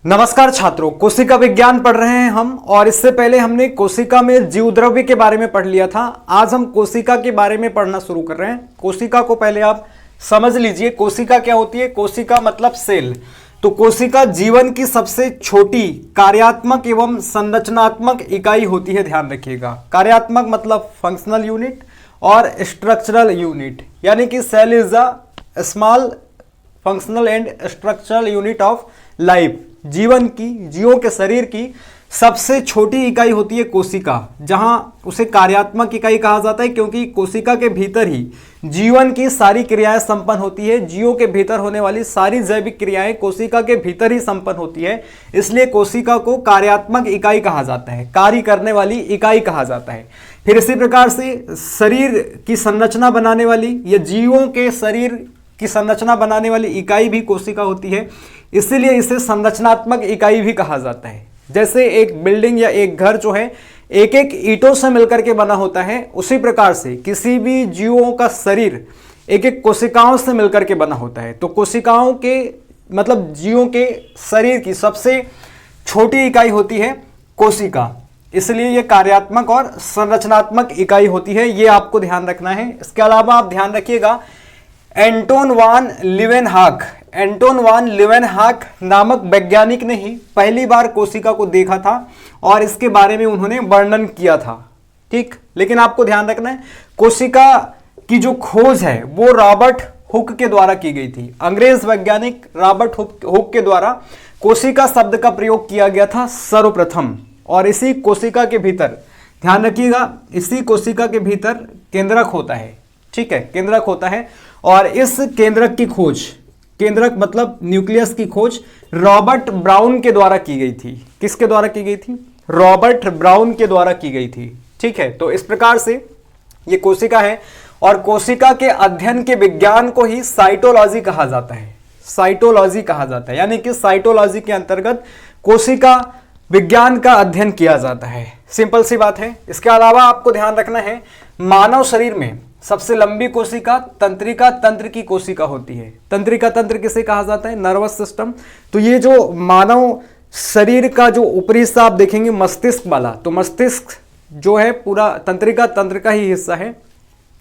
नमस्कार छात्रों, कोशिका विज्ञान पढ़ रहे हैं हम। और इससे पहले हमने कोशिका में जीवद्रव्य के बारे में पढ़ लिया था। आज हम कोशिका के बारे में पढ़ना शुरू कर रहे हैं। कोशिका को पहले आप समझ लीजिए, कोशिका क्या होती है। कोशिका मतलब सेल। तो कोशिका जीवन की सबसे छोटी कार्यात्मक एवं संरचनात्मक इकाई होती है। ध्यान रखिएगा, कार्यात्मक मतलब फंक्शनल यूनिट और स्ट्रक्चरल यूनिट, यानी कि cell is a small functional and structural unit of life. जीवन की, जीवों के शरीर की सबसे छोटी इकाई होती है कोशिका, जहां उसे कार्यात्मक इकाई कहा जाता है, क्योंकि कोशिका के भीतर ही जीवन की सारी क्रियाएं संपन्न होती है। जीवों के भीतर होने वाली सारी जैविक क्रियाएं कोशिका के भीतर ही संपन्न होती है। इसलिए कोशिका को कार्यात्मक इकाई कहा जाता है, कार्य करने वाली इकाई कहा जाता है। फिर इसी प्रकार से शरीर की संरचना बनाने वाली या जीवों के शरीर की संरचना बनाने वाली इकाई भी कोशिका होती है। इसीलिए इसे संरचनात्मक इकाई भी कहा जाता है। जैसे एक बिल्डिंग या एक घर जो है एक एक ईंटों से मिलकर के बना होता है, उसी प्रकार से किसी भी जीवों का शरीर एक एक कोशिकाओं से मिलकर के बना होता है। तो कोशिकाओं के मतलब जीवों के शरीर की सबसे छोटी इकाई होती है कोशिका। इसलिए ये कार्यात्मक और संरचनात्मक इकाई होती है, ये आपको ध्यान रखना है। इसके अलावा आप ध्यान रखिएगा, एंटोन वान लीवेनहॉक नामक वैज्ञानिक ने ही पहली बार कोशिका को देखा था और इसके बारे में उन्होंने वर्णन किया था। ठीक, लेकिन आपको ध्यान रखना है, कोशिका की जो खोज है वो रॉबर्ट हुक के द्वारा की गई थी। अंग्रेज वैज्ञानिक रॉबर्ट हुक के द्वारा कोशिका शब्द का प्रयोग किया गया था सर्वप्रथम। और इसी कोशिका के भीतर, ध्यान रखिएगा, इसी कोशिका के भीतर केंद्रक होता है। ठीक है, केंद्रक होता है। और इस केंद्रक की खोज, केंद्रक मतलब न्यूक्लियस की खोज रॉबर्ट ब्राउन के द्वारा की गई थी। किसके द्वारा की गई थी? रॉबर्ट ब्राउन के द्वारा की गई थी। ठीक है, तो इस प्रकार से ये कोशिका है। और कोशिका के अध्ययन के विज्ञान को ही साइटोलॉजी कहा जाता है। साइटोलॉजी कहा जाता है, यानी कि साइटोलॉजी के अंतर्गत कोशिका विज्ञान का अध्ययन किया जाता है। सिंपल सी बात है। इसके अलावा आपको ध्यान रखना है, मानव शरीर में सबसे लंबी कोशिका तंत्रिका तंत्र की कोशिका होती है। तंत्रिका तंत्र किसे कहा जाता है? Nervous system. तो ये जो मानव शरीर का जो ऊपरी हिस्सा आप देखेंगे मस्तिष्क वाला, तो मस्तिष्क जो है पूरा तंत्रिका तंत्र का ही हिस्सा है।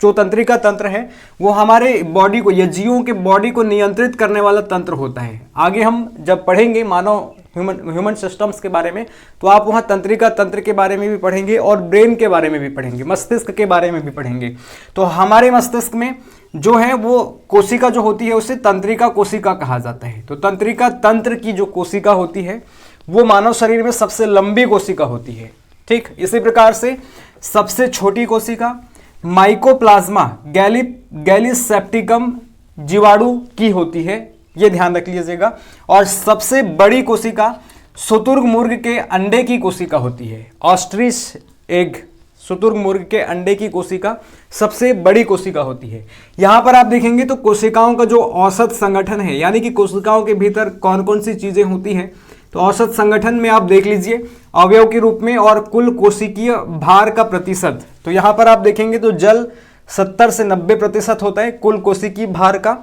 जो तंत्रिका तंत्र है वो हमारे बॉडी को या जीवों के बॉडी को नियंत्रित करने वाला तंत्र होता है। आगे हम जब पढ़ेंगे मानव ह्यूमन सिस्टम्स के बारे में, तो आप वहाँ तंत्रिका तंत्र के बारे में भी पढ़ेंगे और ब्रेन के बारे में भी पढ़ेंगे, मस्तिष्क के बारे में भी पढ़ेंगे। तो हमारे मस्तिष्क में जो है वो कोशिका जो होती है उसे तंत्रिका कोशिका कहा जाता है। तो तंत्रिका तंत्र की जो कोशिका होती है वो मानव शरीर में सबसे लंबी कोशिका होती है। ठीक, इसी प्रकार से सबसे छोटी कोशिका माइकोप्लाज्मा गैलीसेप्टिकम जीवाणु की होती है, ये ध्यान रख लीजिएगा। और सबसे बड़ी कोशिका शुतुरमुर्ग के अंडे की कोशिका होती है। ऑस्ट्रिच एग, शुतुरमुर्ग के अंडे की कोशिका सबसे बड़ी कोशिका होती है। यहाँ पर आप देखेंगे तो कोशिकाओं का जो औसत संगठन है, यानी कि कोशिकाओं के भीतर कौन कौन सी चीजें होती हैं, तो औसत संगठन में आप देख लीजिए अवयव के रूप में और कुल कोशिकीय भार का प्रतिशत। तो यहाँ पर आप देखेंगे तो जल 70 से 90% होता है कुल कोशिकीय भार का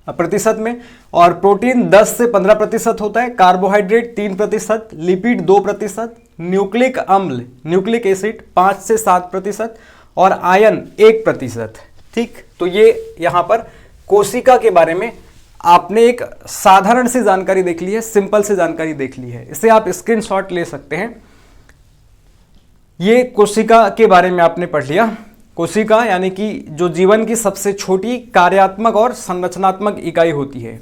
प्रतिशत में, और प्रोटीन 10 से 15% होता है, कार्बोहाइड्रेट 3%, लिपिड 2%, न्यूक्लिक अम्ल न्यूक्लिक एसिड 5 से 7% और आयन 1%। ठीक, तो ये यहाँ पर कोशिका के बारे में आपने एक साधारण सी जानकारी देख ली है, सिंपल सी जानकारी देख ली है। इसे आप स्क्रीनशॉट ले सकते हैं। ये कोशिका के बारे में आपने पढ़ लिया। कोशिका यानी कि जो जीवन की सबसे छोटी कार्यात्मक और संरचनात्मक इकाई होती है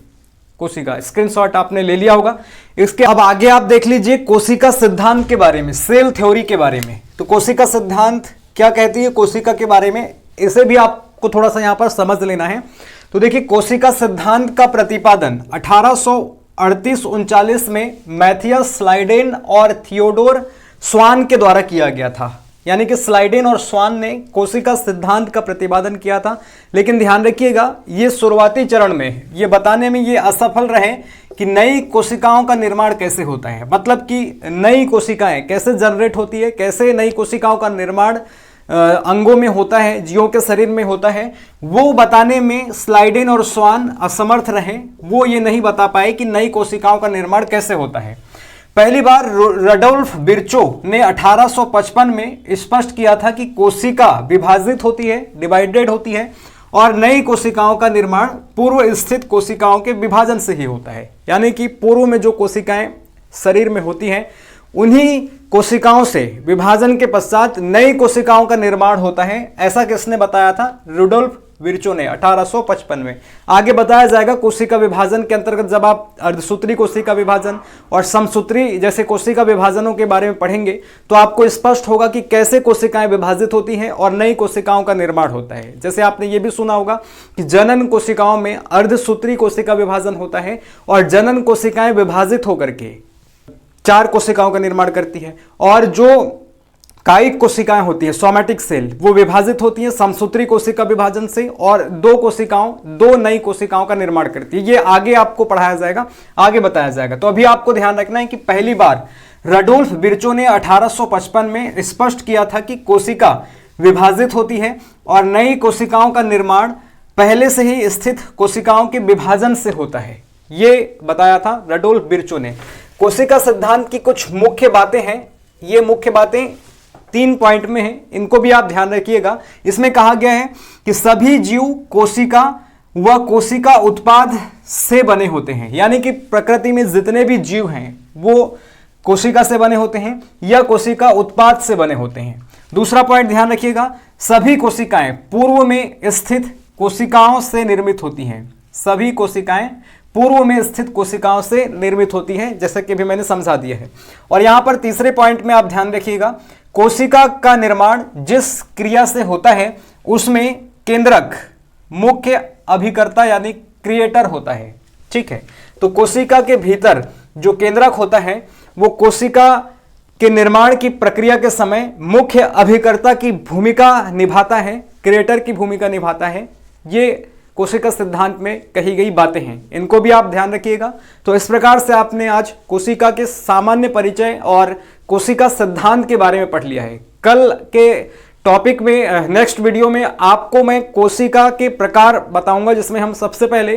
कोशिका। स्क्रीनशॉट आपने ले लिया होगा। इसके अब आगे आप देख लीजिए कोशिका सिद्धांत के बारे में, सेल थ्योरी के बारे में। तो कोशिका सिद्धांत क्या कहती है कोशिका के बारे में, इसे भी आपको थोड़ा सा यहां पर समझ लेना है। तो देखिए, कोशिका सिद्धांत का प्रतिपादन 1838-39 में मैथियस स्लाइडेन और थियोडोर स्वान के द्वारा किया गया था। यानी कि स्लाइडेन और स्वान ने कोशिका सिद्धांत का प्रतिपादन किया था। लेकिन ध्यान रखिएगा, ये शुरुआती चरण में ये बताने में ये असफल रहे कि नई कोशिकाओं का निर्माण कैसे होता है, मतलब कि नई कोशिकाएं कैसे जनरेट होती है, कैसे नई कोशिकाओं का निर्माण अंगों में होता है, जीवों के शरीर में होता है, वो बताने में स्लाइडेन और स्वान असमर्थ रहे। वो ये नहीं बता पाए कि नई कोशिकाओं का निर्माण कैसे होता है। पहली बार रडोल्फ विर्चो ने 1855 में स्पष्ट किया था कि कोशिका विभाजित होती है, डिवाइडेड होती है, और नई कोशिकाओं का निर्माण पूर्व स्थित कोशिकाओं के विभाजन से ही होता है। यानी कि पूर्व में जो कोशिकाएं शरीर में होती हैं, उन्हीं कोशिकाओं से विभाजन के पश्चात नई कोशिकाओं का निर्माण होता है। ऐसा किसने बताया था? रुडोल्फ विर्चो ने 1855 में। आगे बताया जाएगा कोशिका विभाजन के अंतर्गत जब आप अर्धसूत्री कोशिका विभाजन और समसूत्री जैसे कोशिका विभाजनों के बारे में पढ़ेंगे तो आपको स्पष्ट होगा कि कैसे कोशिकाएं विभाजित होती हैं और नई कोशिकाओं का निर्माण होता है। जैसे आपने ये भी सुना होगा कि जनन कोशिकाओं में अर्धसूत्री कोशिका विभाजन होता है और जनन कोशिकाएं विभाजित होकर के 4 कोशिकाओं का निर्माण करती है, और जो कायिक कोशिकाएं होती हैं सोमैटिक सेल, वो विभाजित होती हैं समसूत्री कोशिका विभाजन से और 2 नई कोशिकाओं का निर्माण करती है। ये आगे आपको पढ़ाया जाएगा, आगे बताया जाएगा। तो अभी आपको ध्यान रखना है कि पहली बार रडोल्फ विर्चो ने 1855 में स्पष्ट किया था कि कोशिका विभाजित होती है और नई कोशिकाओं का निर्माण पहले से ही स्थित कोशिकाओं के विभाजन से होता है। ये बताया था रडोल्फ विर्चो ने। कोशिका सिद्धांत की कुछ मुख्य बातें हैं, ये मुख्य बातें 3 पॉइंट में हैं, इनको भी आप ध्यान रखिएगा। इसमें कहा गया है कि सभी जीव कोशिका व कोशिका उत्पाद से बने होते हैं, यानी कि प्रकृति में जितने भी जीव हैं वो कोशिका से बने होते हैं या कोशिका उत्पाद से बने होते हैं। दूसरा पॉइंट ध्यान रखिएगा, सभी कोशिकाएं पूर्व में स्थित कोशिकाओं से निर्मित होती हैं। सभी कोशिकाएं पूर्व में स्थित कोशिकाओं से निर्मित होती हैं, जैसा कि भी मैंने समझा दिया है। और यहां पर तीसरे पॉइंट में आप ध्यान रखिएगा, कोशिका का निर्माण जिस क्रिया से होता है उसमें केंद्रक मुख्य अभिकर्ता यानी क्रिएटर होता है। ठीक है, तो कोशिका के भीतर जो केंद्रक होता है वो कोशिका के निर्माण की प्रक्रिया के समय मुख्य अभिकर्ता की भूमिका निभाता है, क्रिएटर की भूमिका निभाता है। ये कोशिका सिद्धांत में कही गई बातें हैं, इनको भी आप ध्यान रखिएगा। तो इस प्रकार से आपने आज कोशिका के सामान्य परिचय और कोशिका सिद्धांत के बारे में पढ़ लिया है। कल के टॉपिक में नेक्स्ट वीडियो में आपको मैं कोशिका के प्रकार बताऊंगा, जिसमें हम सबसे पहले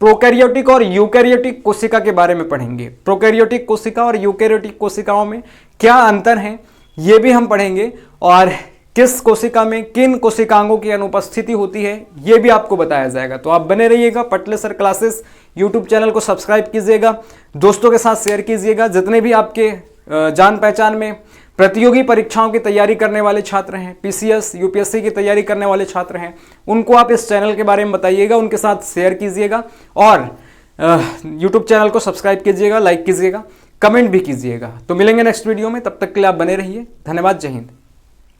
प्रोकैरियोटिक और यूकैरियोटिक कोशिका के बारे में पढ़ेंगे। प्रोकैरियोटिक कोशिका और यूकैरियोटिक कोशिकाओं में क्या अंतर है ये भी हम पढ़ेंगे, और किस कोशिका में किन कोशिकांगों की अनुपस्थिति होती है ये भी आपको बताया जाएगा। तो आप बने रहिएगा। पटले सर क्लासेस यूट्यूब चैनल को सब्सक्राइब कीजिएगा, दोस्तों के साथ शेयर कीजिएगा। जितने भी आपके जान पहचान में प्रतियोगी परीक्षाओं की तैयारी करने वाले छात्र हैं, पीसीएस यूपीएससी की तैयारी करने वाले छात्र हैं, उनको आप इस चैनल के बारे में बताइएगा, उनके साथ शेयर कीजिएगा और यूट्यूब चैनल को सब्सक्राइब कीजिएगा, लाइक कीजिएगा, कमेंट भी कीजिएगा। तो मिलेंगे नेक्स्ट वीडियो में, तब तक के लिए आप बने रहिए। धन्यवाद, जय हिंद।